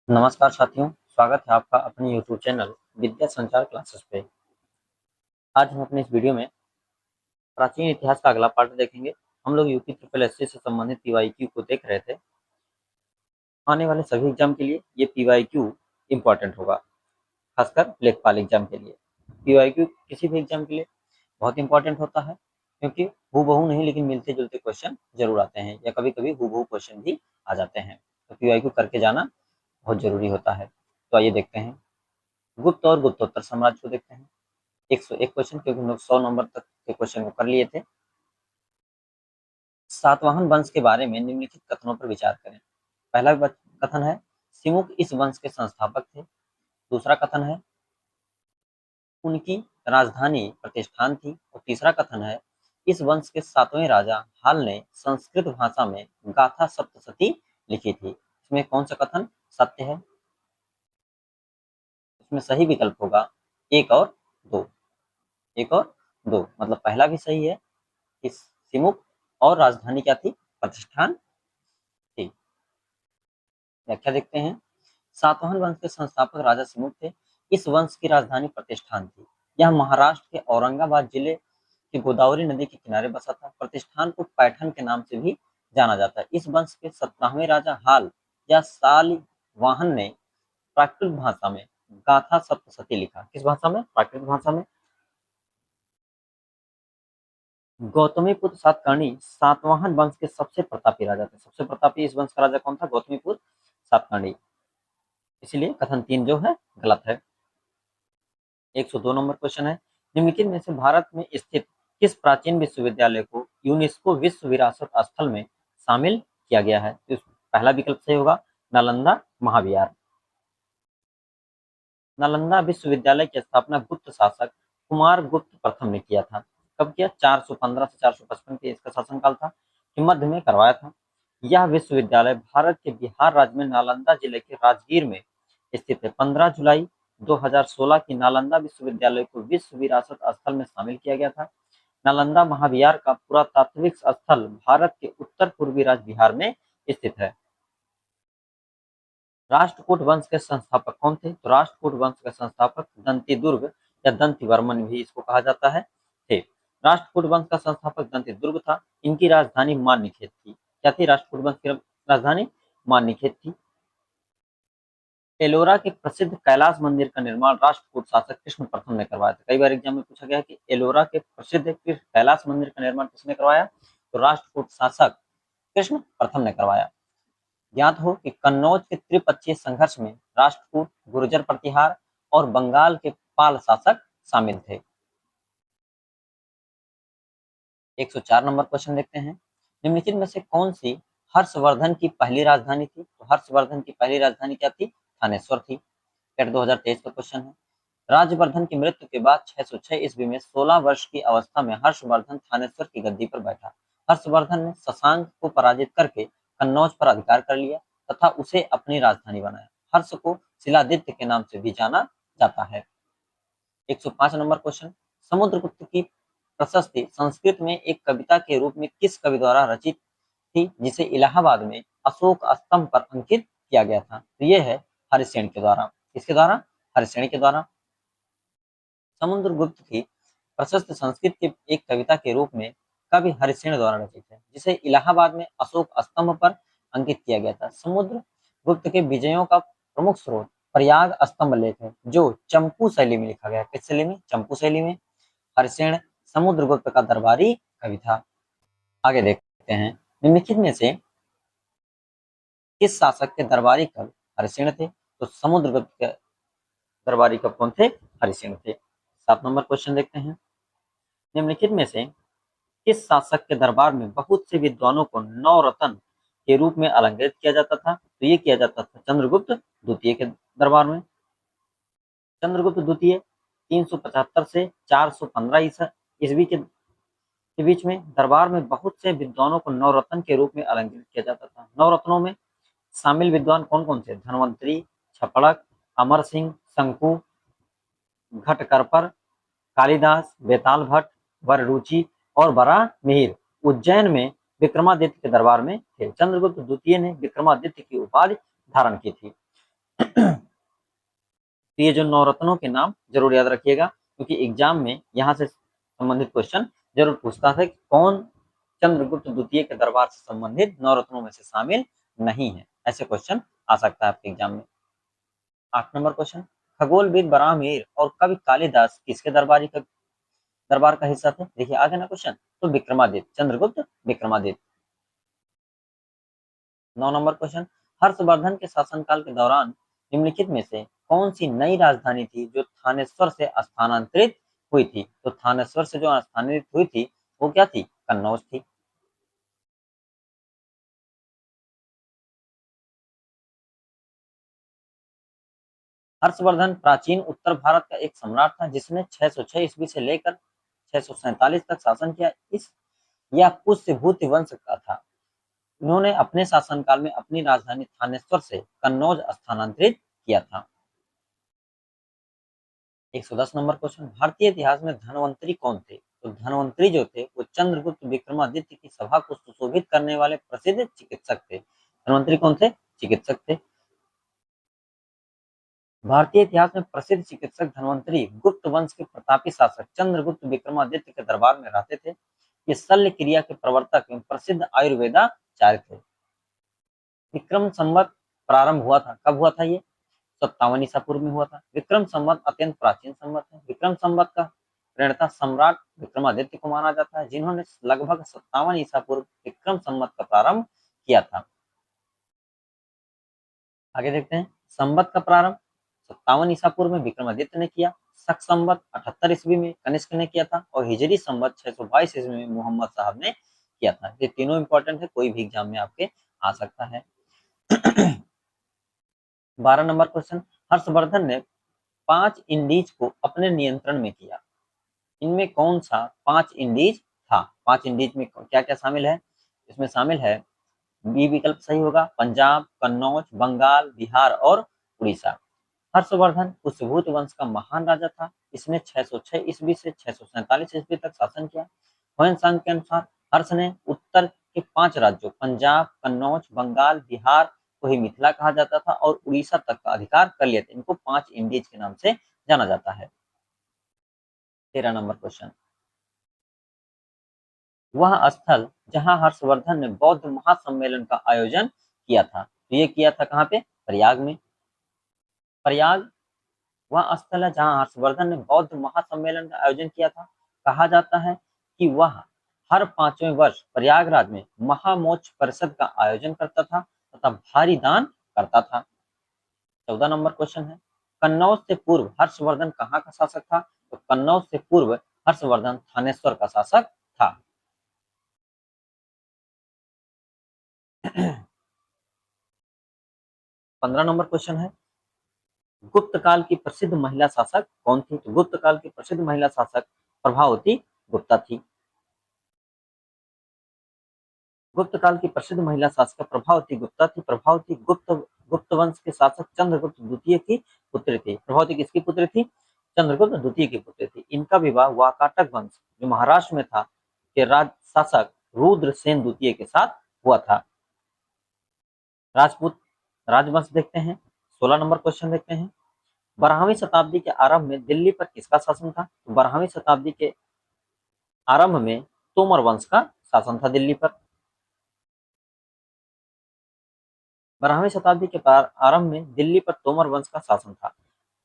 नमस्कार साथियों, स्वागत है आपका अपने YouTube चैनल विद्या संचार क्लासेस पे। आज हम अपने इस वीडियो में प्राचीन इतिहास का अगला पार्ट देखेंगे। हम लोग यूपी ट्रिपल एससी से संबंधित पीवाईक्यू को देख रहे थे। आने वाले सभी एग्जाम के लिए ये पीवाईक्यू इम्पोर्टेंट होगा, खासकर लेखपाल एग्जाम के लिए। पीवाईक्यू किसी भी एग्जाम के लिए बहुत इंपॉर्टेंट होता है, क्योंकि हूबहू नहीं लेकिन मिलते जुलते क्वेश्चन जरूर आते हैं, या कभी कभी हूबहू क्वेश्चन भी आ जाते हैं। तो पीवाईक्यू करके जाना बहुत जरूरी होता है। तो आइए देखते हैं गुप्त और गुप्तोत्तर साम्राज्य को देखते हैं। 101 क्वेश्चन, क्योंकि हम लोग 100 नंबर तक के क्वेश्चन को कर लिए थे। सातवाहन वंश के बारे में निम्नलिखित कथनों पर विचार करें। पहला कथन है सिमुक इस वंश के संस्थापक थे। दूसरा कथन है उनकी राजधानी प्रतिष्ठान थी। और तीसरा कथन है इस वंश के सातवें राजा हाल ने संस्कृत भाषा में गाथा सप्तशती लिखी थी। इसमें कौन सा कथन सत्य है? इसमें सही विकल्प होगा एक और दो। एक और दो मतलब पहला भी सही है कि सिमुक और राजधानी क्या थी? प्रतिष्ठान थी। व्याख्या देखते हैं। सातवाहन वंश के संस्थापक राजा सिमुक थे। इस वंश की राजधानी प्रतिष्ठान थी। यह महाराष्ट्र के औरंगाबाद जिले की गोदावरी नदी के किनारे बसा था। प्रतिष्ठान को पैठन के नाम से भी जाना जाता है। इस वंश के 17वें राजा हाल या सालिवाहन ने प्राकृत भाषा में गाथा सप्तशती लिखा। किस भाषा में? प्राकृत भाषा में। गौतमीपुत्र सातकर्णी सातवाहन वंश के सबसे प्रतापी राजा थे। सबसे प्रतापी इस वंश का राजा कौन था? गौतमीपुत्र सातकर्णी। इसलिए कथन 3 जो है गलत है। 102 नंबर क्वेश्चन है निम्नलिखित में से भारत में स्थित किस प्राचीन विश्वविद्यालय को यूनेस्को विश्व विरासत स्थल में शामिल किया गया है? तो पहला विकल्प सही होगा नालंदा महाविहार। नालंदा विश्वविद्यालय की स्थापना गुप्त शासक कुमार गुप्त प्रथम ने किया था। कब किया? 415 से 455 के इसका शासनकाल था, कि मध्य में करवाया था। यह विश्वविद्यालय भारत के बिहार राज्य में नालंदा जिले के राजगीर में स्थित है। 15 जुलाई 2016 की नालंदा विश्वविद्यालय को विश्व विरासत स्थल में शामिल किया गया था। नालंदा महाविहार का पुरातात्विक स्थल भारत के उत्तर पूर्वी राज्य बिहार में स्थित है। राष्ट्रकूट वंश के संस्थापक कौन थे? तो राष्ट्रकूट वंश के संस्थापक दंतिदुर्ग या दंतिवर्मन भी इसको कहा जाता है थे। राष्ट्रकूट वंश का संस्थापक दंतिदुर्ग था। इनकी राजधानी मान्यखेत थी। क्या थी राष्ट्रकूट वंश की राजधानी? मान्यखेत थी। एलोरा के प्रसिद्ध कैलाश मंदिर का निर्माण राष्ट्रकूट शासक कृष्ण प्रथम ने करवाया था। कई बार एग्जाम में पूछा गया कि एलोरा के प्रसिद्ध कैलाश मंदिर का निर्माण किसने करवाया? तो राष्ट्रकूट शासक कृष्ण प्रथम ने करवाया। ज्ञात हो कि कन्नौज के त्रिपक्षीय संघर्ष में राष्ट्रकूट, गुर्जर प्रतिहार और बंगाल के पाल शासक शामिल थे। 104 नंबर क्वेश्चन देखते हैं निम्नलिखित में से कौन सी हर्षवर्धन की पहली राजधानी थी? तो हर्षवर्धन की पहली राजधानी क्या थी? थानेश्वर थी। कैट 2023 का क्वेश्चन है। राज्यवर्धन की मृत्यु के बाद 606 ईस्वी में 16 वर्ष की अवस्था में हर्षवर्धन थानेश्वर की गद्दी पर बैठा। हर्षवर्धन ने शशांक को पराजित करके कन्नौज पर अधिकार कर लिया तथा उसे अपनी राजधानी बनाया। हर्ष को शिलादित्य के नाम से भी जाना जाता है। 105 नंबर क्वेश्चन समुद्रगुप्त की प्रशस्ति संस्कृत में एक कविता के रूप में किस कवि द्वारा रचित थी, जिसे इलाहाबाद में अशोक स्तंभ पर अंकित किया गया था? तो यह है हरिसेन के द्वारा। किसके द्वारा? हरिसेन के द्वारा। समुद्रगुप्त की प्रशस्त संस्कृत की एक कविता के रूप में कवि हरिसेन द्वारा रचित है, जिसे इलाहाबाद में अशोक स्तंभ पर अंकित किया गया था। समुद्रगुप्त के विजयों का प्रमुख स्रोत प्रयाग स्तंभ लेख है, जो चंपू शैली में लिखा गया। किस शैली में? चंपू शैली में। हरिसेन समुद्रगुप्त का दरबारी कवि था। आगे देखते हैं निम्नलिखित में से किस शासक के दरबारी कवि हरिसेन थे? तो समुद्रगुप्त के दरबारी कवि कौन थे? हरिसेन थे। 7 नंबर क्वेश्चन देखते हैं निम्नलिखित में से किस शासक के दरबार में बहुत से विद्वानों को नवरत्न के रूप में अलंकृत किया जाता था? तो ये किया जाता था चंद्रगुप्त द्वितीय के दरबार में। चंद्रगुप्त द्वितीय 375 से 415 ईस्वी के बीच में दरबार में बहुत से विद्वानों को नवरत्न के रूप में अलंकृत किया जाता था। नवरत्नों में शामिल विद्वान कौन कौन थे? धनवंतरी, छपड़क, अमर सिंह, शंकु, घटकरपर, कालिदास, बेताल भट्ट, वररुचि और बरामिहिर उज्जैन में विक्रमादित्य के दरबार में थे। चंद्रगुप्त द्वितीय ने विक्रमादित्य की उपाधि धारण की थी। तो ये जो नवरत्नों के नाम जरूर याद रखिएगा, क्योंकि एग्जाम में यहाँ से संबंधित क्वेश्चन जरूर पूछता था कि कौन चंद्रगुप्त द्वितीय के दरबार से संबंधित नवरत्नों में से शामिल नहीं है। ऐसे क्वेश्चन आ सकता है आपके एग्जाम में। 8 नंबर क्वेश्चन, खगोलविद बराहमीर और कवि कालिदास किसके दरबार का हिस्सा थे? देखिए आगे ना क्वेश्चन, तो विक्रमादित्य, चंद्रगुप्त विक्रमादित्य। 9 नंबर क्वेश्चन, हर्षवर्धन के शासनकाल के दौरान निम्नलिखित में से कौन सी नई राजधानी थी जो थानेश्वर से स्थानांतरित हुई थी? तो थानेश्वर से जो स्थानांतरित हुई थी वो क्या थी? कन्नौज थी। हर्षवर्धन प्राचीन उत्तर भारत का एक सम्राट था जिसने 606 ईस्वी से लेकर 647 तक शासन किया। इस यह पुष्यभूति वंश का था। उन्होंने अपने शासनकाल में अपनी राजधानी थानेश्वर से कन्नौज स्थानांतरित किया था। 110 नंबर क्वेश्चन, भारतीय इतिहास में धन्वंतरी कौन थे? तो धन्वंतरी जो थे वो चंद्रगुप्त विक्रमादित्य की सभा को सुशोभित करने वाले प्रसिद्ध चिकित्सक थे। धन्वंतरी कौन थे? चिकित्सक थे। भारतीय इतिहास में प्रसिद्ध चिकित्सक धन्वंतरी गुप्त वंश के प्रतापी शासक चंद्रगुप्त विक्रमादित्य के दरबार में रहते थे। ये शल्य क्रिया के प्रवर्तक एवं प्रसिद्ध आयुर्वेदाचार्य थे। विक्रम संवत प्रारंभ हुआ था, कब हुआ था ये? 57 ईसा पूर्व में हुआ था। विक्रम संवत अत्यंत प्राचीन संवत है। विक्रम संवत का प्रणेता सम्राट विक्रमादित्य को माना जाता है, जिन्होंने लगभग 57 ईसा पूर्व विक्रम संवत का प्रारंभ किया था। आगे देखते हैं, संवत का प्रारंभ 57 ईसा पूर्व में विक्रमादित्य ने किया। शक संवत 78 ईस्वी में कनिष्क ने किया था और हिजरी संवत 622 ईस्वी में मोहम्मद साहब ने किया था। ये तीनों इंपॉर्टेंट है, कोई भी एग्जाम में आपके आ सकता है। 12 नंबर क्वेश्चन, हर्षवर्धन ने 5 इंडीज को अपने नियंत्रण में किया। इनमें कौन सा 5 इंडीज था? 5 इंडीज में क्या क्या शामिल है? इसमें शामिल है, बी विकल्प सही होगा, पंजाब, कन्नौज, बंगाल, बिहार और उड़ीसा। हर्षवर्धन पुष्यभूत वंश का महान राजा था। इसने 606 ईस्वी से 647 ईस्वी तक शासन किया। ह्वेनसांग के अनुसार हर्ष ने उत्तर के 5 राज्यों पंजाब, कन्नौज, बंगाल, बिहार को ही मिथिला कहा जाता था और उड़ीसा तक का अधिकार कर लिया था। इनको 5 इंडीज के नाम से जाना जाता है। 13 नंबर क्वेश्चन, वह स्थल जहां हर्षवर्धन ने बौद्ध महासम्मेलन का आयोजन किया था, तो ये किया था कहाँ पे? प्रयाग में। प्रयाग वह स्थल है जहां हर्षवर्धन ने बौद्ध महासम्मेलन का आयोजन किया था। कहा जाता है कि वह हर 5वें वर्ष प्रयागराज में महामोक्ष परिषद का आयोजन करता था तथा भारी दान करता था। 14 नंबर क्वेश्चन है, कन्नौज से पूर्व हर्षवर्धन कहाँ का शासक था? तो कन्नौज से पूर्व हर्षवर्धन थानेश्वर का शासक था। 15 नंबर क्वेश्चन है, गुप्त काल की प्रसिद्ध महिला शासक कौन थी? तो गुप्त काल की प्रसिद्ध महिला शासक प्रभावती गुप्ता थी। गुप्त काल की प्रसिद्ध महिला शासक प्रभावती गुप्ता थी। प्रभावती गुप्त वंश के शासक चंद्रगुप्त द्वितीय की पुत्री थी। प्रभावती किसकी पुत्री थी? चंद्रगुप्त द्वितीय की पुत्री थी। इनका विवाह वाकाटक वंश जो महाराष्ट्र में था के राज शासक रुद्रसेन द्वितीय के साथ हुआ था। राजपूत राजवंश देखते हैं। 16 नंबर क्वेश्चन देखते हैं, 12वीं शताब्दी के आरंभ में दिल्ली पर किसका शासन था? 12वीं शताब्दी के आरंभ में तोमर वंश का शासन था दिल्ली पर। 12वीं शताब्दी के आरंभ में दिल्ली पर तोमर वंश का शासन था।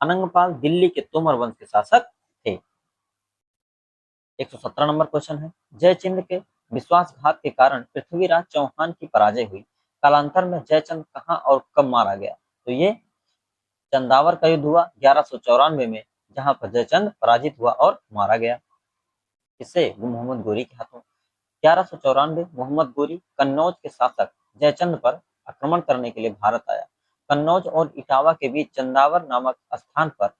अनंगपाल दिल्ली के तोमर वंश के शासक थे। 117 नंबर क्वेश्चन है, जयचंद के विश्वासघात के कारण पृथ्वीराज चौहान की पराजय हुई। कालांतर में जयचंद कहाँ और कब मारा गया? तो ये चंदावर का युद्ध हुआ 1194 में, जहां पर जयचंद पराजित हुआ और मारा गया। किससे? वो मोहम्मद गोरी के हाथों। 1194 मोहम्मद गोरी कन्नौज के शासक जयचंद पर आक्रमण करने के लिए भारत आया। कन्नौज और इटावा के बीच चंदावर नामक स्थान पर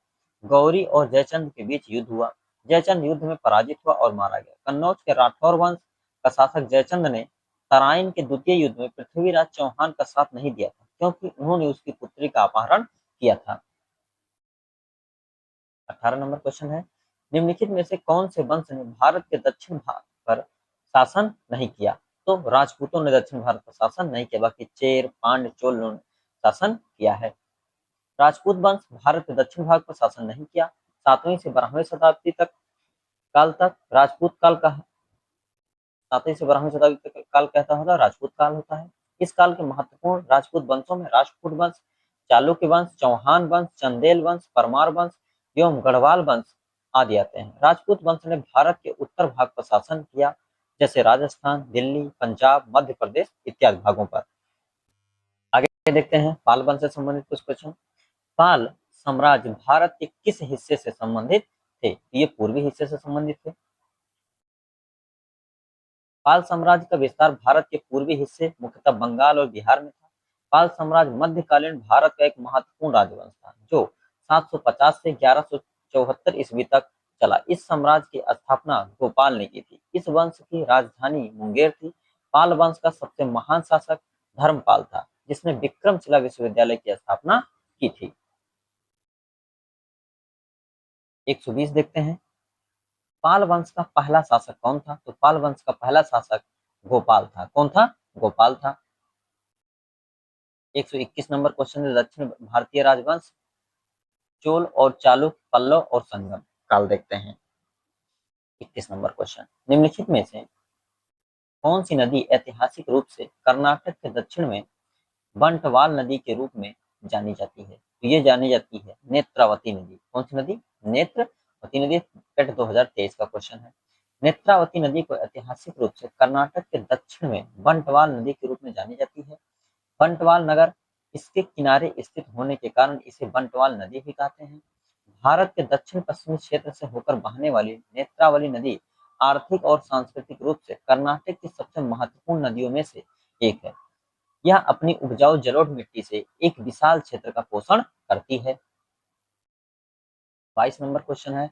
गौरी और जयचंद के बीच युद्ध हुआ। जयचंद युद्ध में पराजित हुआ और मारा गया। कन्नौज के राठौर वंश का शासक जयचंद ने तराइन के द्वितीय युद्ध में पृथ्वीराज चौहान का साथ नहीं दिया था, क्योंकि उन्होंने उसकी पुत्री का अपहरण किया था। 18 नंबर क्वेश्चन है, निम्नलिखित में से कौन से वंश ने भारत के दक्षिण भाग पर शासन नहीं किया? तो राजपूतों ने दक्षिण भारत पर शासन नहीं किया, बाकी चेर, पांड्य, चोल ने शासन किया है। राजपूत वंश भारत के दक्षिण भाग पर शासन नहीं किया। 7वीं से 12वीं शताब्दी तक काल तक राजपूत काल का 7वीं से 12वीं शताब्दी तक काल कहता होता है राजपूत काल होता है। इस काल के महत्वपूर्ण राजपूत वंशों में राजपूत वंश, चालुक्य वंश, चौहान वंश, चंदेल वंश, परमार वंश एवं गढ़वाल वंश आदि आते हैं। राजपूत वंश ने भारत के उत्तर भाग पर शासन किया, जैसे राजस्थान, दिल्ली, पंजाब, मध्य प्रदेश इत्यादि भागों पर। आगे देखते हैं पाल वंश से संबंधित कुछ क्वेश्चन। पाल साम्राज्य भारत के किस हिस्से से संबंधित थे? ये पूर्वी हिस्से से संबंधित थे। पाल साम्राज्य का विस्तार भारत के पूर्वी हिस्से मुख्यतः बंगाल और बिहार में था। पाल साम्राज्य मध्यकालीन भारत का एक महत्वपूर्ण राजवंश था जो 750 से 1174 ईस्वी तक चला। इस साम्राज्य की स्थापना गोपाल ने की थी। इस वंश की राजधानी मुंगेर थी। पाल वंश का सबसे महान शासक धर्मपाल था, जिसने विक्रमशिला विश्वविद्यालय की स्थापना की थी। 120 देखते हैं। पाल वंश का पहला शासक कौन था? तो पाल वंश का पहला शासक गोपाल था। कौन था? गोपाल था। 121 नंबर क्वेश्चन है दक्षिण भारतीय राजवंश चोल और चालुक्य, पल्लव और संगम काल देखते हैं। 21 नंबर क्वेश्चन, निम्नलिखित में से कौन सी नदी ऐतिहासिक रूप से कर्नाटक के दक्षिण में बंटवाल नदी के रूप में जानी जाती है? तो ये जानी जाती है नेत्रावती नदी। कौन सी नदी? नेत्रवती नदी। टेट 2023 का क्वेश्चन है। नेत्रावती नदी को ऐतिहासिक रूप से कर्नाटक के दक्षिण में बंटवाल नदी के रूप में जानी जाती है। बंटवाल नगर इसके किनारे स्थित होने के कारण इसे बंटवाल नदी भी कहते हैं। भारत के दक्षिण पश्चिमी क्षेत्र से होकर बहने वाली नेत्रावली नदी आर्थिक और सांस्कृतिक रूप से कर्नाटक की सबसे महत्वपूर्ण नदियों में से एक है। यह अपनी उपजाऊ जलोढ़ मिट्टी से एक विशाल क्षेत्र का पोषण करती है। 22 नंबर क्वेश्चन है,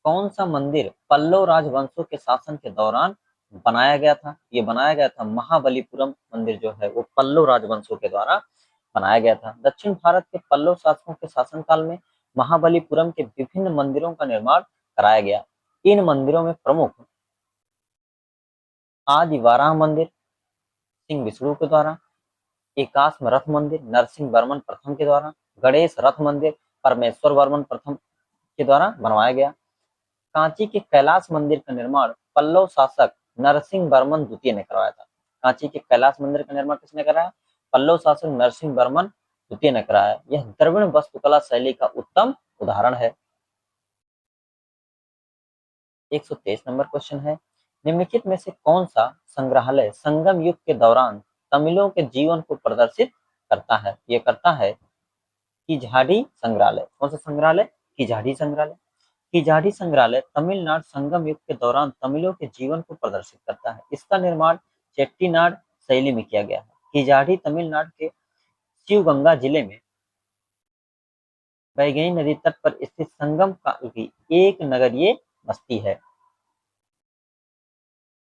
कौन सा मंदिर पल्लव राजवंशों के शासन के दौरान बनाया गया था? ये बनाया गया था महाबलीपुरम मंदिर जो है वो पल्लव राजवंशों के द्वारा बनाया गया था। दक्षिण भारत के पल्लव शासकों के शासनकाल में महाबलीपुरम के विभिन्न मंदिरों का निर्माण कराया गया। इन मंदिरों में प्रमुख आदिवाराह मंदिर सिंह विष्णु के द्वारा, एकाश्म रथ मंदिर नरसिंह वर्मन प्रथम के द्वारा, गणेश रथ मंदिर परमेश्वर वर्मन प्रथम के द्वारा बनवाया गया। कांची के कैलाश मंदिर का निर्माण पल्लव शासक नरसिंह वर्मन द्वितीय ने करवाया था। कांची के कैलाश मंदिर का निर्माण किसने कराया? पल्लव शासक नरसिंह वर्मन द्वितीय ने कराया। यह द्रविड़ वास्तुकला शैली का उत्तम उदाहरण है। 123 नंबर क्वेश्चन है, निम्नलिखित में से कौन सा संग्रहालय संगम युग के दौरान तमिलों के जीवन को प्रदर्शित करता है? ये करता है किझाड़ी संग्रहालय। कौन सा संग्रहालय? किझाड़ी संग्रहालय। किझाड़ी संग्रहालय तमिलनाडु संगम युग के दौरान तमिलों के जीवन को प्रदर्शित करता है। इसका निर्माण चेट्टीनाड शैली में किया गया है। किझाड़ी तमिलनाडु के शिवगंगा जिले में वैगई नदी तट पर स्थित संगम काल की एक नगरीय बस्ती है।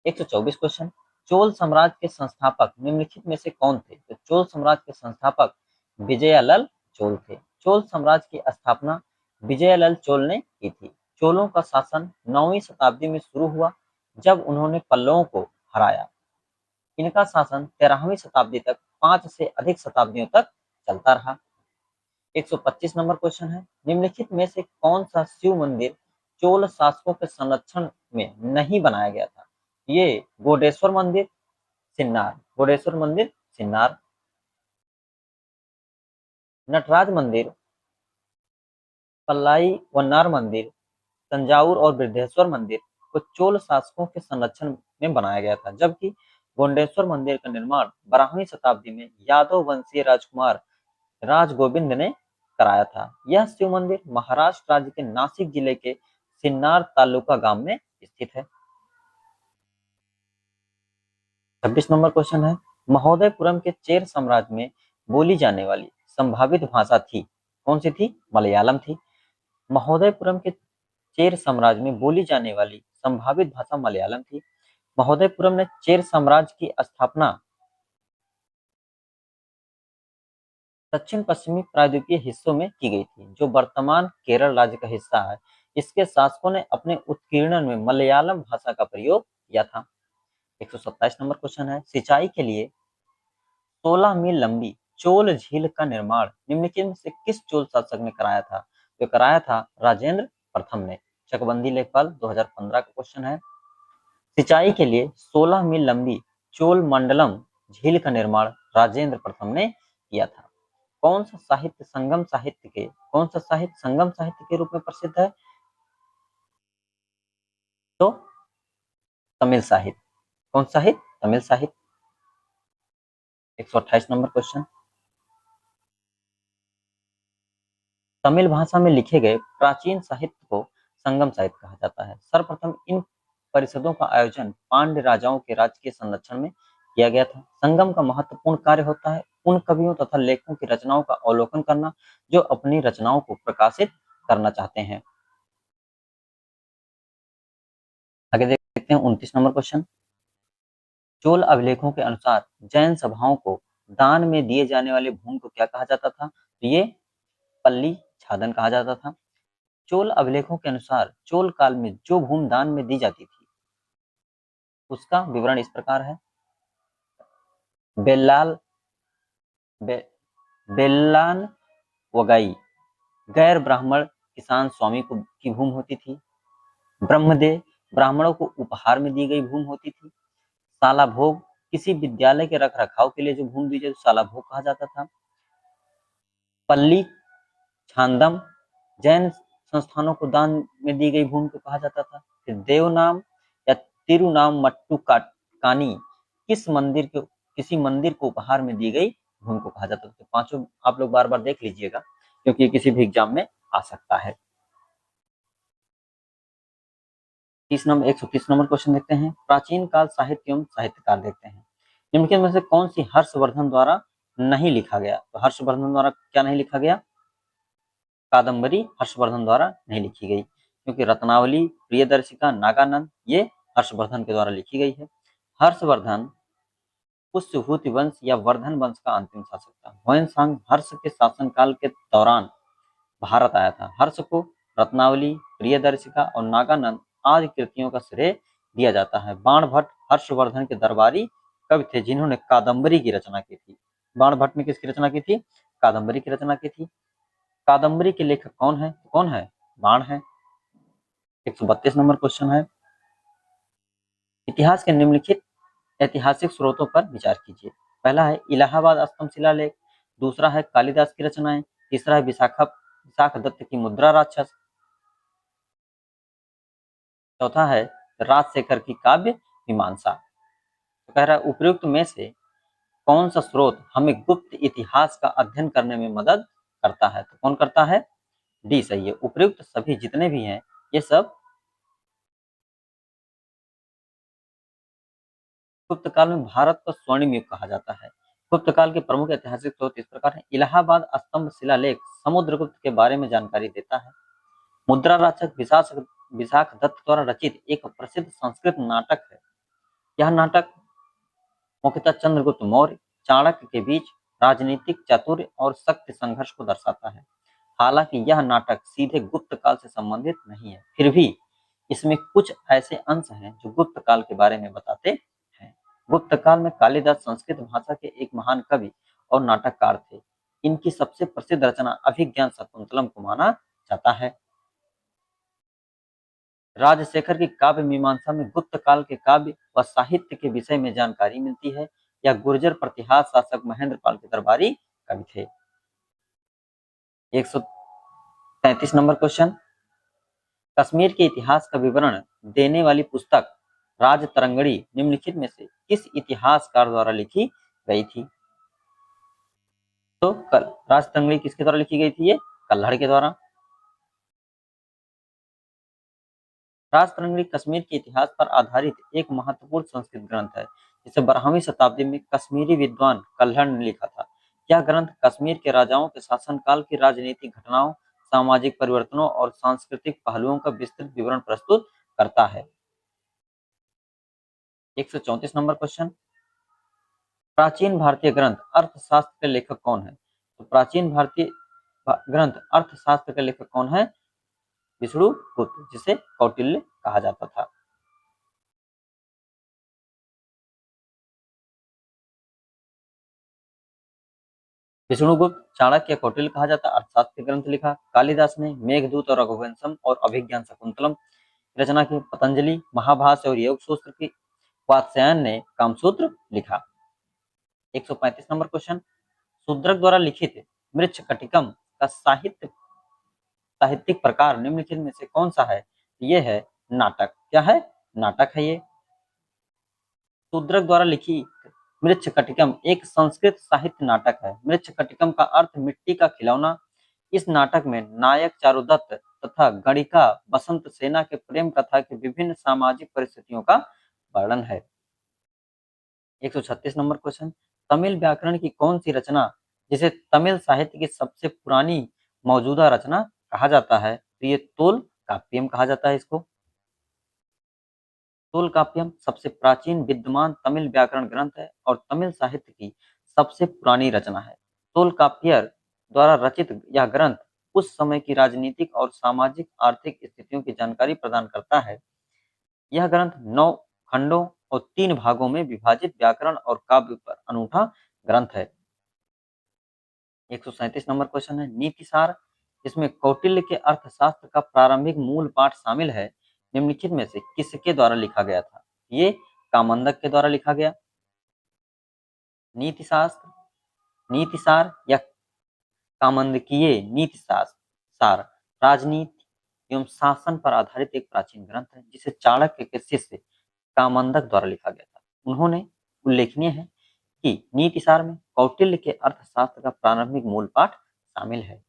124 क्वेश्चन, चोल साम्राज्य के संस्थापक निम्नलिखित में से कौन थे? तो चोल साम्राज्य के संस्थापक विजयालल चोल थे। चोल साम्राज्य की स्थापना विजयालल चोल ने की थी। चोलों का शासन 9वीं शताब्दी में शुरू हुआ जब उन्होंने पल्लवों को हराया। इनका शासन 13वीं शताब्दी तक 5 से अधिक शताब्दियों तक चलता रहा। 125 नंबर क्वेश्चन है, निम्नलिखित में से कौन सा शिव मंदिर चोल शासकों के संरक्षण में नहीं बनाया गया था? ये गोडेश्वर मंदिर सिन्नार, गोडेश्वर मंदिर सिन्नार, नटराज मंदिर, पल्लाई वन्नार मंदिर, तंजावुर और बृद्धेश्वर मंदिर को चोल शासकों के संरक्षण में बनाया गया था, जबकि गोंडेश्वर मंदिर का निर्माण 12वीं शताब्दी में यादव वंशीय राजकुमार राजगोविंद ने कराया था। यह शिव मंदिर महाराष्ट्र राज्य के नासिक जिले के सिन्नार तालुका गांव में स्थित है। 26 नंबर क्वेश्चन है, महोदयपुरम के चेर साम्राज्य में बोली जाने वाली संभावित भाषा थी? कौन सी थी? मलयालम थी। महोदयपुरम के चेर साम्राज्य में बोली जाने वाली संभावित भाषा मलयालम थी। महोदयपुरम ने चेर साम्राज्य की स्थापना दक्षिण पश्चिमी प्रायद्वीपीय हिस्सों में की गई थी, जो वर्तमान केरल राज्य का हिस्सा है। इसके शासकों ने अपने उत्कीर्णन में मलयालम भाषा का प्रयोग किया था। 127 नंबर क्वेश्चन है, सिंचाई के लिए 16 मील लंबी चोल झील का निर्माण निम्नलिखित में से किस चोल शासक ने कराया था? तो कराया था राजेंद्र प्रथम ने। चकबंदी लेखपाल 2015 का क्वेश्चन है। सिंचाई के लिए 16 मील लंबी चोल मंडलम झील का निर्माण राजेंद्र प्रथम ने किया था। कौन सा साहित्य संगम साहित्य के रूप में प्रसिद्ध है? तो तमिल साहित्य। कौन साहित्य? तमिल साहित्य। 128 नंबर क्वेश्चन। तमिल भाषा में लिखे गए प्राचीन साहित्य को संगम साहित्य कहा जाता है। सर्वप्रथम इन परिषदों का आयोजन पांड्य राजाओं के राज्य के संरक्षण में किया गया था। संगम का महत्वपूर्ण कार्य होता है उन कवियों तथा लेखकों की रचनाओं का अवलोकन करना जो अपनी रचनाओं को प्रकाशित करना चाहते हैं। आगे देखते हैं 29 नंबर क्वेश्चन। चोल अभिलेखों के अनुसार जैन सभाओं को दान में दिए जाने वाले भूमि को क्या कहा जाता था? तो ये पल्ली छादन कहा जाता था। चोल अभिलेखों के अनुसार चोल काल में जो भूमि दान में दी जाती थी उसका विवरण इस प्रकार है। बेल्लाल बे, बेल्लान वगाई गैर ब्राह्मण किसान स्वामी को की भूमि होती थी। ब्रह्मदेव ब्राह्मणों को उपहार में दी गई भूमि होती थी। साला भोग किसी विद्यालय के रख रखाव के लिए जो भूमि दी जाती साला भोग कहा जाता था। पल्ली छांदम जैन संस्थानों को दान में दी गई भूमि को कहा जाता था। फिर देवनाम या तिरुनामट्टू कानी किसी मंदिर को उपहार में दी गई भूमि को कहा जाता था। तो पांचों आप लोग बार बार देख लीजिएगा क्योंकि ये किसी भी एग्जाम में आ सकता है। 130 नंबर क्वेश्चन देखते हैं। प्राचीन काल साहित्य एवं साहित्यकार देखते हैं। निम्नलिखित में से कौन सी हर्षवर्धन द्वारा नहीं लिखा गया? तो हर्षवर्धन द्वारा क्या नहीं लिखा गया? कादम्बरी हर्षवर्धन द्वारा नहीं लिखी गई क्योंकि रत्नावली, प्रियदर्शिका, नागानंद ये हर्षवर्धन के द्वारा लिखी गई है। हर्षवर्धन पुष्यभूति वंश या वर्धन वंश का अंतिम शासक था। ह्वेनसांग हर्ष के शासनकाल के दौरान भारत आया था। हर्ष को रत्नावली, प्रियदर्शिका और नागानंद आदि कृतियों का श्रेय दिया जाता है। बाण भट्ट हर्षवर्धन के दरबारी कवि थे जिन्होंने कादम्बरी की रचना की थी। बाण भट्ट ने किसकी रचना की थी? कादम्बरी की रचना की थी। कादम्बरी के लेखक कौन है? कौन है? बाण है। 132 नंबर क्वेश्चन है। इतिहास के निम्नलिखित ऐतिहासिक स्रोतों पर विचार कीजिए। पहला है इलाहाबाद स्तंभ शिलालेख, दूसरा है कालिदास की रचनाएं, तीसरा है विशाख दत्त की मुद्रा राक्षस, चौथा है राजशेखर की काव्य मीमांसा। तो कह रहा है उपयुक्त में से कौन सा स्रोत हमें गुप्त इतिहास का अध्ययन करने में मदद करता है? तो कौन करता है? डी सही है। उपयुक्त सभी जितने भी हैं ये सब गुप्त काल में भारत को स्वर्णिम युग कहा जाता है। गुप्त काल के प्रमुख ऐतिहासिक स्रोत इस प्रकार हैं। इलाहाबाद स्तंभ शिलालेख समुद्रगुप्त के बारे में जानकारी देता है। मुद्रा राक्षस विशाख दत्त द्वारा रचित एक प्रसिद्ध संस्कृत नाटक है। यह नाटक मुख्यतः चंद्रगुप्त मौर्य चाणक्य के बीच राजनीतिक चातुर्य और शक्ति संघर्ष को दर्शाता है। हालांकि यह नाटक सीधे गुप्त काल से संबंधित नहीं है, फिर भी इसमें कुछ ऐसे अंश हैं जो गुप्त काल के बारे में बताते हैं। गुप्त काल में कालिदास संस्कृत भाषा के एक महान कवि और नाटककार थे। इनकी सबसे प्रसिद्ध रचना अभिज्ञान शाकुंतलम को माना जाता है। राजशेखर की काव्य मीमांसा में गुप्त काल के काव्य व साहित्य के विषय में जानकारी मिलती है। यह गुर्जर प्रतिहार शासक महेंद्र पाल के दरबारी कवि थे। 133 नंबर क्वेश्चन। कश्मीर के इतिहास का विवरण देने वाली पुस्तक राजतरंगिणी निम्नलिखित में से किस इतिहासकार द्वारा लिखी गई थी? तो राजतरंगिणी किसके द्वारा लिखी गई थी? ये कल्हड़ के द्वारा। राजतरंगिणी कश्मीर के इतिहास पर आधारित एक महत्वपूर्ण संस्कृत ग्रंथ है जिसे 12वीं शताब्दी में कश्मीरी विद्वान कल्हड़ ने लिखा था। यह ग्रंथ कश्मीर के राजाओं के शासनकाल की राजनीतिक घटनाओं, सामाजिक परिवर्तनों और सांस्कृतिक पहलुओं का विस्तृत विवरण प्रस्तुत करता है। 134 नंबर क्वेश्चन। प्राचीन भारतीय ग्रंथ अर्थशास्त्र के लेखक कौन है? तो प्राचीन भारतीय ग्रंथ अर्थशास्त्र के लेखक कौन है? विष्णुगुप्त, जिसे कौटिल्य कहा जाता था। विष्णुगुप्त, चाणक्य, कौटिल्य कहा जाता है अर्थशास्त्र ग्रंथ लिखा। कालिदास ने मेघदूत और रघुवंशम और अभिज्ञान शकुंतलम की रचना की। पतंजलि महाभाष्य और योग सूत्र की। वात्स्यायन ने कामसूत्र लिखा। 135 नंबर क्वेश्चन, शूद्रक द्वारा लिखित मृच्छकटिकम का साहित्यिक प्रकार निम्नलिखित में से कौन सा है? ये है नाटक। क्या है? नाटक है ये। शूद्रक द्वारा लिखी मृच्छकटिकम एक संस्कृत साहित्य नाटक है। मृच्छकटिकम का अर्थ मिट्टी का खिलौना। इस नाटक में नायक चारुदत्त तथा गणिका बसंत सेना के प्रेम कथा की विभिन्न सामाजिक परिस्थितियों का वर्णन है। 136 नंबर क्वेश्चन, तमिल व्याकरण की कौन सी रचना जिसे तमिल साहित्य की सबसे पुरानी मौजूदा रचना कहा जाता है? तो ये तोल काव्यम कहा जाता है इसको। तोलकाप्यम सबसे प्राचीन विद्यमान तमिल व्याकरण ग्रंथ है और तमिल साहित्य की सबसे पुरानी रचना है। तोलकाप्पियर द्वारा रचित यह ग्रंथ उस समय की राजनीतिक और सामाजिक आर्थिक स्थितियों की जानकारी प्रदान करता है। यह ग्रंथ 9 खंडों और 3 भागों में विभाजित व्याकरण और काव्य पर अनूठा ग्रंथ है। 137 नंबर क्वेश्चन है, नीतिसार इसमें कौटिल्य के अर्थशास्त्र का प्रारंभिक मूल पाठ शामिल है। निम्नलिखित में से किसके द्वारा लिखा गया था? ये कामंदक के द्वारा लिखा गया। नीतिशास्त्र, नीतिसार या कामंदकीय नीतिशास्त्र सार राजनीति एवं शासन पर आधारित एक प्राचीन ग्रंथ है जिसे चाणक्य के शिष्य कामंदक द्वारा लिखा गया था। उन्होंने उल्लेखनीय है कि नीतिसार में कौटिल्य के अर्थशास्त्र का प्रारंभिक मूल पाठ शामिल है।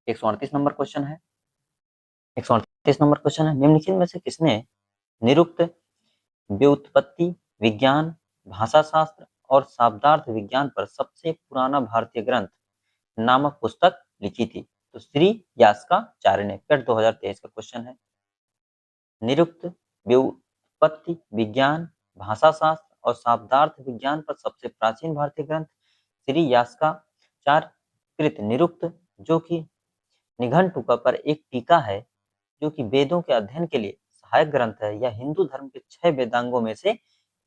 138 नंबर क्वेश्चन है, 138 नंबर क्वेश्चन है, निम्नलिखित में से किसने निरुक्त, व्युत्पत्ति विज्ञान, भाषा शास्त्र और शब्दार्थ विज्ञान पर सबसे पुराना भारतीय ग्रंथ नामक पुस्तक लिखी थी? तो श्री यास्काचार्य ने। पेट 2023 का क्वेश्चन है। निरुक्त, व्युत्पत्ति विज्ञान, भाषा शास्त्र और शब्दार्थ विज्ञान पर सबसे प्राचीन भारतीय ग्रंथ श्री यास्काचार्य कृत निरुक्त, जो कि निघंटुका पर एक टीका है, जो कि वेदों के अध्ययन के लिए सहायक ग्रंथ है। यह हिंदू धर्म के 6 वेदांगों में से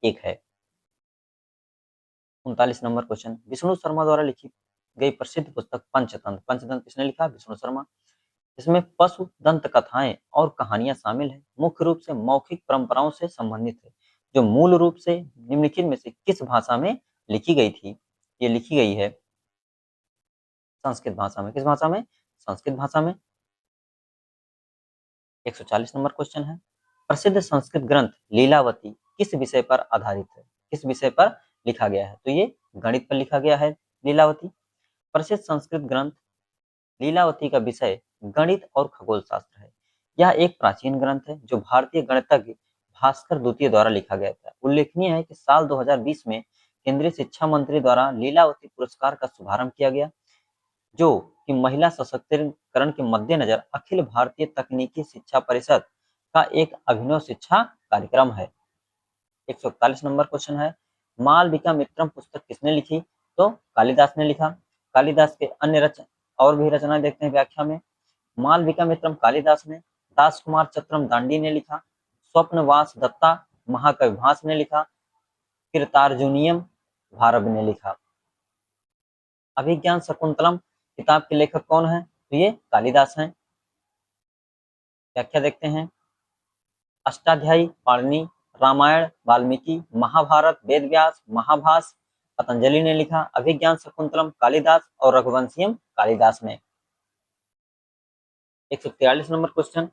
एक है। 39 नंबर क्वेश्चन, विष्णु शर्मा द्वारा लिखी गई प्रसिद्ध पुस्तक पंचतंत्र। पंचतंत्र किसने लिखा? विष्णु शर्मा। इसमें पशु दंत कथाएं और कहानियां शामिल हैं, मुख्य रूप से मौखिक परंपराओं से संबंधित है, जो मूल रूप से निम्नलिखित में से किस भाषा में लिखी गई थी? ये लिखी गई है संस्कृत भाषा में। किस भाषा में? संस्कृत भाषा में। 140 नंबर क्वेश्चन है, प्रसिद्ध संस्कृत ग्रंथ लीलावती किस विषय पर आधारित है? किस विषय पर लिखा गया है? तो ये गणित पर लिखा गया है लीलावती। प्रसिद्ध संस्कृत ग्रंथ लीलावती का विषय गणित और खगोल शास्त्र है। यह एक प्राचीन ग्रंथ है जो भारतीय गणितज्ञ भास्कर द्वितीय द्वारा लिखा गया था। उल्लेखनीय है कि साल 2020 में केंद्रीय शिक्षा मंत्री द्वारा लीलावती पुरस्कार का शुभारंभ किया गया, जो कि महिला सशक्तिकरण के मद्देनजर अखिल भारतीय तकनीकी शिक्षा परिषद का एक अभिनव शिक्षा कार्यक्रम है। 141 नंबर क्वेश्चन है, मालविका मित्रम पुस्तक किसने लिखी? तो कालिदास ने लिखा। कालिदास के अन्य और भी रचनाएं देखते हैं व्याख्या में। मालविका मित्रम कालिदास ने, दास कुमार चत्रम दांडी ने लिखा, स्वप्नवास दत्ता महाकवि भास ने लिखा, कृतार्जुनियम भारव ने लिखा। अभिज्ञान शकुंतलम किताब के लेखक कौन है? तो ये कालिदास हैं। व्याख्या देखते हैं। अष्टाध्यायी पाणिनि, रामायण वाल्मीकि, महाभारत वेदव्यास, महाभास पतंजलि ने लिखा, अभिज्ञान शकुंतलम कालिदास और रघुवंशियम कालिदास ने। 143 नंबर क्वेश्चन,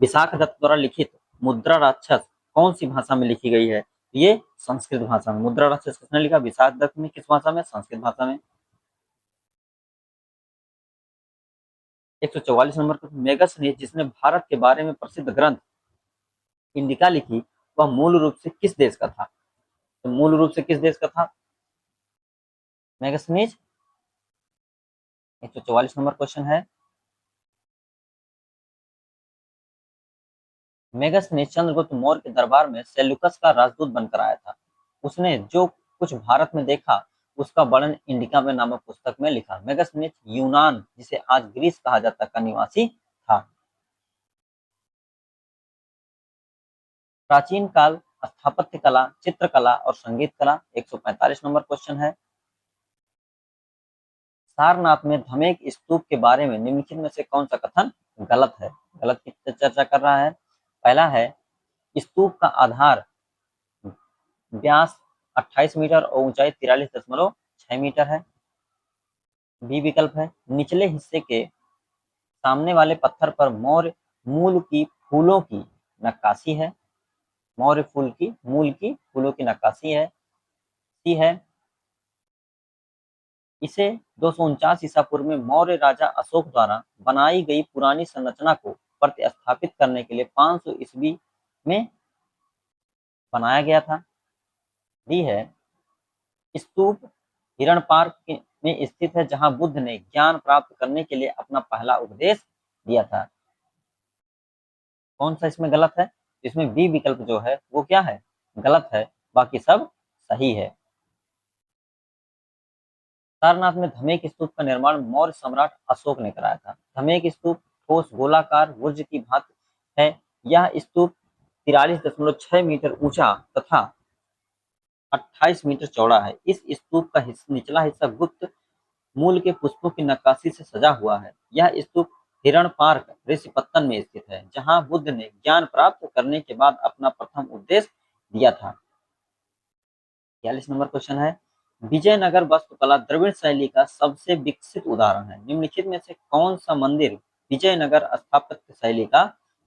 विशाख दत्त द्वारा लिखित मुद्रा राक्षस कौन सी भाषा में लिखी गई है? ये संस्कृत भाषा में। मुद्रा राक्षस किसने लिखा? विशाख दत्त ने। किस भाषा में? संस्कृत भाषा में। 144 नंबर क्वेश्चन, मेगस्थनीज जिसने भारत के बारे में प्रसिद्ध ग्रंथ इंडिका लिखी, वह मूल रूप से किस देश का था? तो मूल रूप से किस देश का था मेगस्थनीज? 144 नंबर क्वेश्चन है, मेगस्थनीज चंद्रगुप्त मौर्य के दरबार में सेल्यूकस का राजदूत बनकर आया था। उसने जो कुछ भारत में देखा उसका वर्णन इंडिका में नामक पुस्तक में लिखा। मेगस्थनीज यूनान, जिसे आज ग्रीस कहा जाता है, का निवासी था। प्राचीन काल स्थापत्य कला, चित्रकला और संगीत कला। 145 नंबर क्वेश्चन है, सारनाथ में धमेक स्तूप के बारे में निम्नलिखित में से कौन सा कथन गलत है? गलत की चर्चा कर रहा है। पहला है स्तूप का आधार व्यास 28 मीटर और ऊंचाई 43.6 मीटर है। बी विकल्प है निचले हिस्से के सामने वाले पत्थर पर मौर्य मूल की फूलों की नक्काशी है। मौर्य मूल की फूलों की नक्काशी है। सी है इसे 249 ईसा पूर्व में मौर्य राजा अशोक द्वारा बनाई गई पुरानी संरचना को प्रतिस्थापित करने के लिए 500 ईस्वी में बनाया गया था। डी है स्तूप हिरण पार्क में स्थित है जहां बुद्ध ने ज्ञान प्राप्त करने के लिए अपना पहला उपदेश दिया था। कौन सा इसमें गलत है? इसमें बी विकल्प जो है वो क्या है? गलत है, बाकी सब सही है। सारनाथ में धमेक स्तूप का निर्माण मौर्य सम्राट अशोक ने कराया था। धमेक स्तूप ठोस गोलाकार बुर्ज की भांति है। यह स्तूप 43.6 मीटर ऊंचा तथा 28 मीटर चौड़ा है। इस स्तूप का निचला हिस्सा गुप्त मूल के पुष्पों की नक्काशी से सजा हुआ है। यह स्तूप हिरण पार्क ऋषिपत्तन में स्थित है जहां बुद्ध ने ज्ञान प्राप्त करने के बाद अपना प्रथम उपदेश दिया था। 42 नंबर क्वेश्चन है विजयनगर वास्तुकला द्रविड़ शैली का सबसे विकसित उदाहरण है। निम्नलिखित में से कौन सा मंदिर विजयनगर स्थापत्य शैली का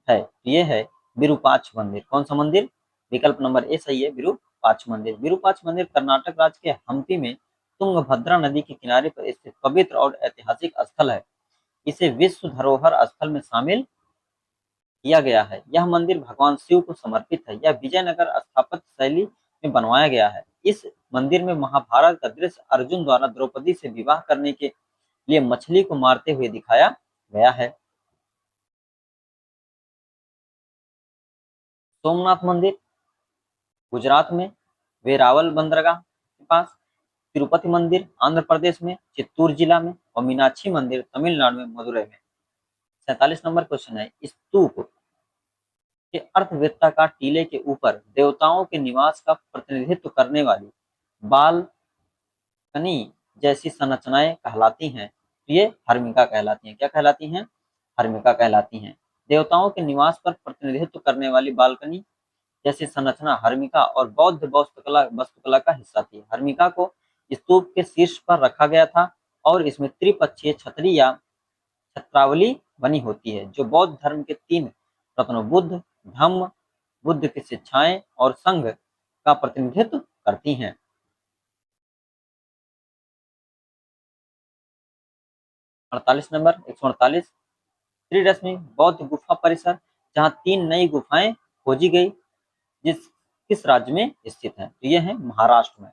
है? ये है विरूपाक्ष मंदिर। कौन सा मंदिर? विकल्प नंबर ए सही है, विरूपाक्ष मंदिर। विरूपाक्ष मंदिर कर्नाटक राज्य के हम्पी में तुंगभद्रा नदी के किनारे पर स्थित पवित्र और ऐतिहासिक स्थल है। इसे विश्व धरोहर स्थल में शामिल किया गया है। यह मंदिर भगवान शिव को समर्पित है। यह विजयनगर स्थापत्य शैली में बनवाया गया है। इस मंदिर में महाभारत का दृश्य अर्जुन द्वारा द्रौपदी से विवाह करने के लिए मछली को मारते हुए दिखाया गया है। सोमनाथ मंदिर गुजरात में वेरावल बंदरगाह के पास, तिरुपति मंदिर आंध्र प्रदेश में चित्तूर जिला में और मीनाक्षी मंदिर तमिलनाडु में मदुरई में। 47 नंबर क्वेश्चन है स्तूप के अर्धवृत्ताकार टीले के ऊपर देवताओं के निवास का प्रतिनिधित्व करने वाली बालकनी जैसी संरचनाएं कहलाती हैं। ये हर्मिका कहलाती हैं। क्या कहलाती हैं? हर्मिका कहलाती हैं। देवताओं के निवास पर प्रतिनिधित्व करने वाली बालकनी जैसी संरचना हर्मिका और बौद्ध वास्तुकला का हिस्सा थी। हर्मिका को स्तूप के शीर्ष पर रखा गया था और इसमें त्रिपक्षीय छतरी या छत्रावली बनी होती है जो बौद्ध धर्म के 3 रत्नों बुद्ध, धम्म, बुद्ध की शिक्षाएं और संघ का प्रतिनिधित्व करती हैं। 48 नंबर 148 त्रिरश्मि बौद्ध गुफा परिसर जहां 3 नई गुफाएं खोजी गई किस राज्य में स्थित है? तो ये है महाराष्ट्र में।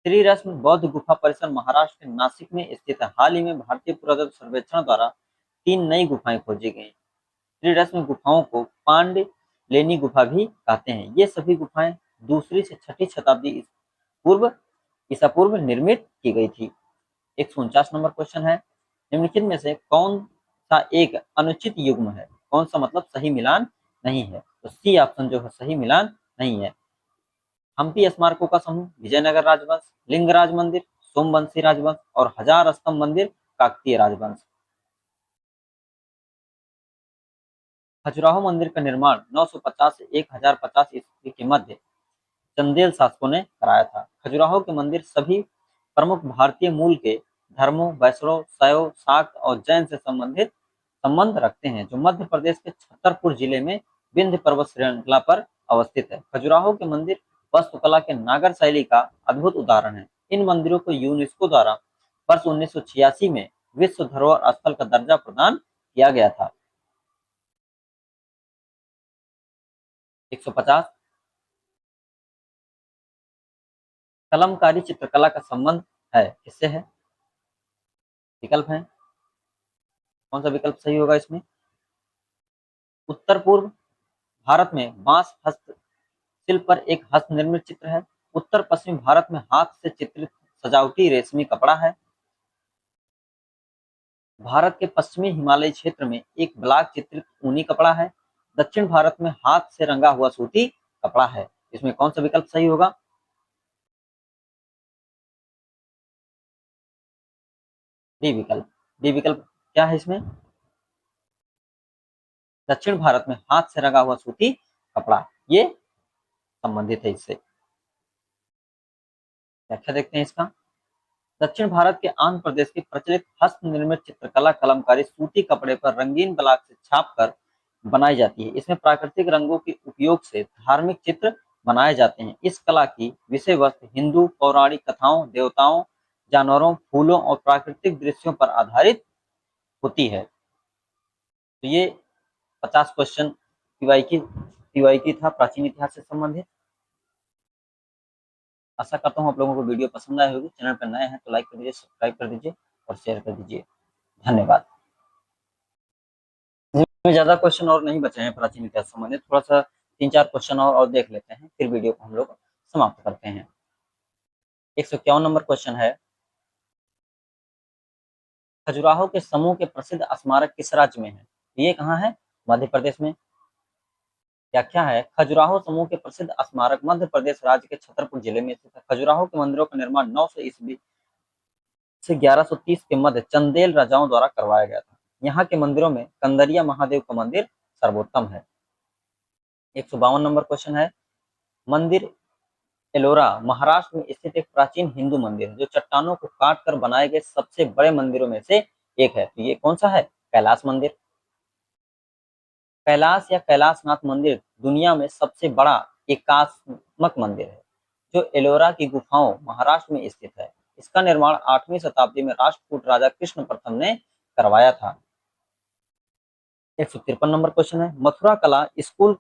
त्रिरश्मि बौद्ध गुफा परिसर महाराष्ट्र के नासिक में स्थित है। हाल ही में भारतीय पुरातत्व सर्वेक्षण द्वारा 3 नई गुफाएं खोजी गई। त्रिरश्मि गुफाओं को पांडलेनी गुफा भी कहते हैं। ये सभी गुफाएं दूसरी से छठी शताब्दी पूर्व ईसा पूर्व निर्मित की गई थी। 149 नंबर क्वेश्चन है निम्नलिखित में से कौन सा एक अनुचित युग्म है? कौन सा मतलब सही मिलान नहीं है? तो सी ऑप्शन जो है सही मिलान नहीं है। हम्पी स्मारकों का समूह, विजयनगर राजवंश, लिंगराज मंदिर, सोमवंशी राजवंश और हजार स्तंभ मंदिर काकतीय राजवंश। खजुराहो मंदिर का निर्माण 950 से 1050 ईस्वी के मध्य चंदेल शासकों ने कराया था। खजुराहो के मंदिर सभी प्रमुख भारतीय मूल के धर्मों वैष्णव, शैव, शाक्त और जैन से संबंध रखते हैं जो मध्य प्रदेश के छतरपुर जिले में विंध्य पर्वत श्रृंखला पर अवस्थित है। खजुराहो के मंदिर वास्तुकला के नागर शैली का अद्भुत उदाहरण है। इन मंदिरों को यूनेस्को द्वारा वर्ष 1986 में विश्व धरोहर स्थल का दर्जा प्रदान किया गया था। 150 कलमकारी चित्रकला का संबंध है किससे है? विकल्प है कौन सा विकल्प सही होगा इसमें? उत्तर पूर्व भारत में बांस हस्तशिल्प पर एक हस्त निर्मित चित्र है। उत्तर पश्चिमी भारत में हाथ से चित्रित सजावटी रेशमी कपड़ा है। भारत के पश्चिमी हिमालयी क्षेत्र में एक ब्लॉक चित्रित ऊनी कपड़ा है। दक्षिण भारत में हाथ से रंगा हुआ सूती कपड़ा है। इसमें कौन सा विकल्प सही होगा? डी विकल्प। डी विकल्प क्या है इसमें? दक्षिण भारत में हाथ से रंगा हुआ सूती कपड़ा, ये संबंधित है इससे। व्याख्या देखते हैं इसका। दक्षिण भारत के आंध्र प्रदेश की प्रचलित हस्त निर्मित चित्रकला कलमकारी सूती कपड़े पर रंगीन ब्लॉक से छाप कर बनाई जाती है। इसमें प्राकृतिक रंगों के उपयोग से धार्मिक चित्र बनाए जाते हैं। इस कला की विषय वस्तु हिंदू पौराणिक कथाओं, देवताओं, जानवरों, फूलों और प्राकृतिक दृश्यों पर आधारित होती है। तो ये 50 क्वेश्चन पीवाई की था प्राचीन इतिहास से संबंधित। आशा करता हूँ आप लोगों को वीडियो पसंद आई होगी। चैनल पर नए हैं तो लाइक कर दीजिए, सब्सक्राइब कर दीजिए और शेयर कर दीजिए। धन्यवाद। इसमें ज्यादा क्वेश्चन और नहीं बचे हैं प्राचीन इतिहास से संबंधित, थोड़ा सा 3-4 क्वेश्चन और देख लेते हैं, फिर वीडियो को हम लोग समाप्त करते हैं। 151 नंबर क्वेश्चन है, खजुराहो के समूह के प्रसिद्ध स्मारक किस राज्य में है? ये कहाँ है? मध्य प्रदेश में। व्याख्या है, खजुराहो समूह के प्रसिद्ध स्मारक मध्य प्रदेश राज्य के छतरपुर जिले में स्थित है। खजुराहो के मंदिरों का निर्माण 900 ईस्वी से 1130 के मध्य चंदेल राजाओं द्वारा करवाया गया था। यहाँ के मंदिरों में कंदरिया महादेव का मंदिर सर्वोत्तम है। 152 नंबर क्वेश्चन है, मंदिर एलोरा महाराष्ट्र में स्थित एक प्राचीन हिंदू मंदिर है जो चट्टानों को काट कर बनाए गए सबसे बड़े मंदिरों में से एक है। तो ये कौन सा है? कैलाश मंदिर। कैलाश या कैलाशनाथ मंदिर दुनिया में सबसे बड़ा एकात्मक मंदिर है जो एलोरा की गुफाओं महाराष्ट्र में स्थित है। इसका निर्माण 8वीं शताब्दी में राष्ट्रकूट राजा कृष्ण प्रथम ने करवाया था। 153 नंबर क्वेश्चन है, मथुरा कला स्कूल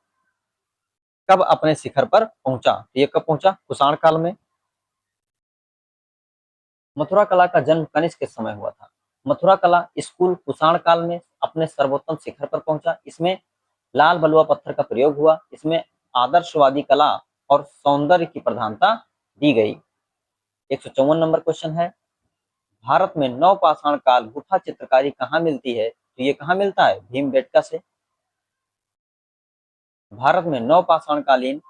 कब अपने शिखर पर पहुंचा? ये कब पहुंचा? कुषाण काल में। मथुरा कला का जन्म कनिष्क के समय हुआ था। मथुरा कला स्कूल कुषाण काल में अपने सर्वोत्तम शिखर पर पहुंचा। इसमें लाल बलुआ पत्थर का प्रयोग हुआ। इसमें आदर्शवादी कला और सौंदर्य की प्रधानता दी गई। 154 नंबर क्वेश्चन है, भारत में नवपाषाण काल गुफा चित्रकारी कहाँ मिलती है? तो ये कहाँ मिलता है? भीमबेटका से। भारत में नवपाषाण कालीन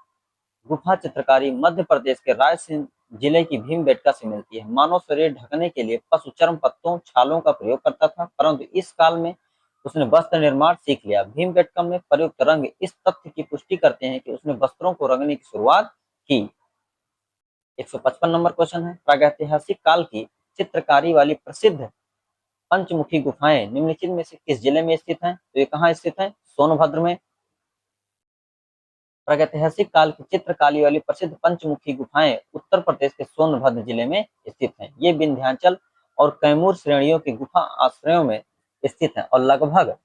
गुफा चित्रकारी मध्य प्रदेश के रायसेन जिले की भीमबेटका से मिलती है। मानव शरीर ढकने के लिए पशु चर्म पत्तों छालों का प्रयोग करता था, परंतु इस काल में उसने वस्त्र निर्माण सीख लिया। भीमबेटका में प्रयुक्त रंग इस तथ्य की पुष्टि करते हैं कि उसने वस्त्रों को रंगने की शुरुआत की। 155 नंबर क्वेश्चन है, प्रागैतिहासिक काल की चित्रकारी वाली प्रसिद्ध पंचमुखी गुफाएं निम्नलिखित में से किस जिले में स्थित हैं? तो ये कहाँ स्थित है? सोनभद्र में। प्रागैतिहासिक काल की चित्रकारी वाली प्रसिद्ध पंचमुखी गुफाएं उत्तर प्रदेश के सोनभद्र जिले में स्थित हैं। ये विंध्याचल और कैमूर श्रेणियों के गुफा आश्रयों में स्थित हैं और लगभग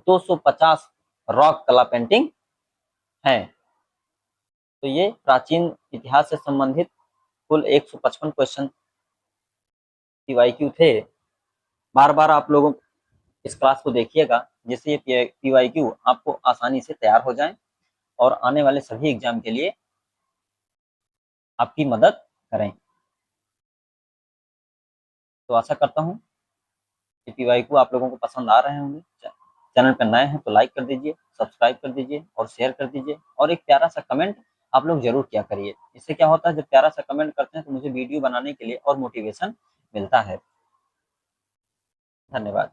250 रॉक कला पेंटिंग हैं। तो ये प्राचीन इतिहास से संबंधित कुल 155 क्वेश्चन पीवाईक्यू थे। बार बार आप लोगों इस क्लास को देखिएगा जिससे ये पीवाईक्यू आपको आसानी से तैयार हो जाए और आने वाले सभी एग्जाम के लिए आपकी मदद करें। तो आशा करता हूँ कि पीवाईक्यू आप लोगों को पसंद आ रहे होंगे। चैनल पर नए हैं तो लाइक कर दीजिए, सब्सक्राइब कर दीजिए और शेयर कर दीजिए और एक प्यारा सा कमेंट आप लोग जरूर किया करिए। इससे क्या होता है, जब प्यारा सा कमेंट करते हैं तो मुझे वीडियो बनाने के लिए और मोटिवेशन मिलता है। धन्यवाद।